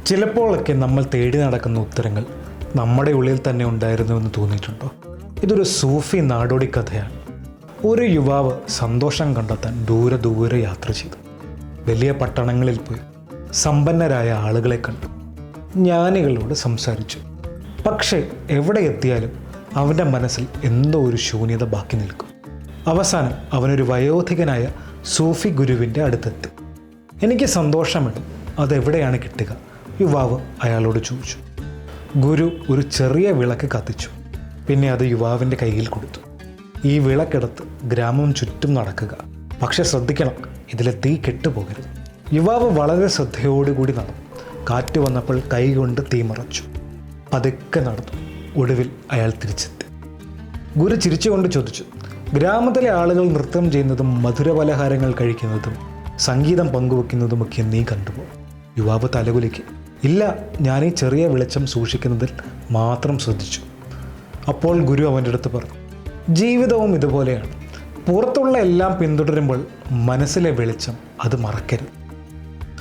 ചിലപ്പോഴൊക്കെ നമ്മൾ തേടി നടക്കുന്ന ഉത്തരങ്ങൾ നമ്മുടെ ഉള്ളിൽ തന്നെ ഉണ്ടായിരുന്നുവെന്ന് തോന്നിയിട്ടുണ്ടോ? ഇതൊരു സൂഫി നാടോടി കഥയാണ്. ഒരു യുവാവ് സന്തോഷം കണ്ടെത്താൻ ദൂരെ യാത്ര ചെയ്തു. വലിയ പട്ടണങ്ങളിൽ പോയി സമ്പന്നരായ ആളുകളെ കണ്ടു, ജ്ഞാനികളോട് സംസാരിച്ചു. പക്ഷേ എവിടെ എത്തിയാലും അവൻ്റെ മനസ്സിൽ എന്തോ ഒരു ശൂന്യത ബാക്കി നിൽക്കും. അവസാനം അവനൊരു വയോധികനായ സൂഫി ഗുരുവിൻ്റെ അടുത്തെത്തി. എനിക്ക് സന്തോഷം വേണം, അതെവിടെയാണ് കിട്ടുക? യുവാവ് അയാളോട് ചോദിച്ചു. ഗുരു ഒരു ചെറിയ വിളക്ക് കത്തിച്ചു. പിന്നെ അത് യുവാവിൻ്റെ കയ്യിൽ കൊടുത്തു. ഈ വിളക്കെടുത്ത് ഗ്രാമം ചുറ്റും നടക്കുക, പക്ഷെ ശ്രദ്ധിക്കണം, ഇതിലെ തീ കെട്ടുപോകരുത്. യുവാവ് വളരെ ശ്രദ്ധയോടുകൂടി നടന്നു. കാറ്റ് വന്നപ്പോൾ കൈകൊണ്ട് തീ മറച്ചു. പതുക്കെ നടന്നു. ഒടുവിൽ അയാൾ തിരിച്ചെത്തി. ഗുരു ചിരിച്ചുകൊണ്ട് ചോദിച്ചു, ഗ്രാമത്തിലെ ആളുകൾ നൃത്തം ചെയ്യുന്നതും മധുരപലഹാരങ്ങൾ കഴിക്കുന്നതും സംഗീതം പങ്കുവെക്കുന്നതുമൊക്കെ നീ കണ്ടുപോ? യുവാവ് തലകുലുക്കി. ഇല്ല, ഞാൻ ഈ ചെറിയ വെളിച്ചം സൂക്ഷിക്കുന്നതിൽ മാത്രം ശ്രദ്ധിച്ചു. അപ്പോൾ ഗുരു അവൻ്റെ അടുത്ത് പറഞ്ഞു, ജീവിതവും ഇതുപോലെയാണ്. പുറത്തുള്ള എല്ലാം പിന്തുടരുമ്പോൾ മനസ്സിലെ വെളിച്ചം അത് മറക്കരുത്.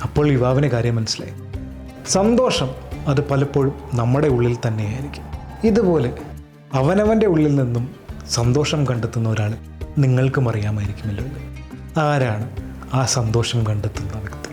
അപ്പോൾ യുവാവിന് കാര്യം മനസ്സിലായി. സന്തോഷം അത് പലപ്പോഴും നമ്മുടെ ഉള്ളിൽ തന്നെയായിരിക്കും. ഇതുപോലെ അവനവൻ്റെ ഉള്ളിൽ നിന്നും സന്തോഷം കണ്ടെത്തുന്ന ഒരാൾ നിങ്ങൾക്കും അറിയാമായിരിക്കുമല്ലോ. ആരാണ് ആ സന്തോഷം കണ്ടെത്തുന്ന വ്യക്തി?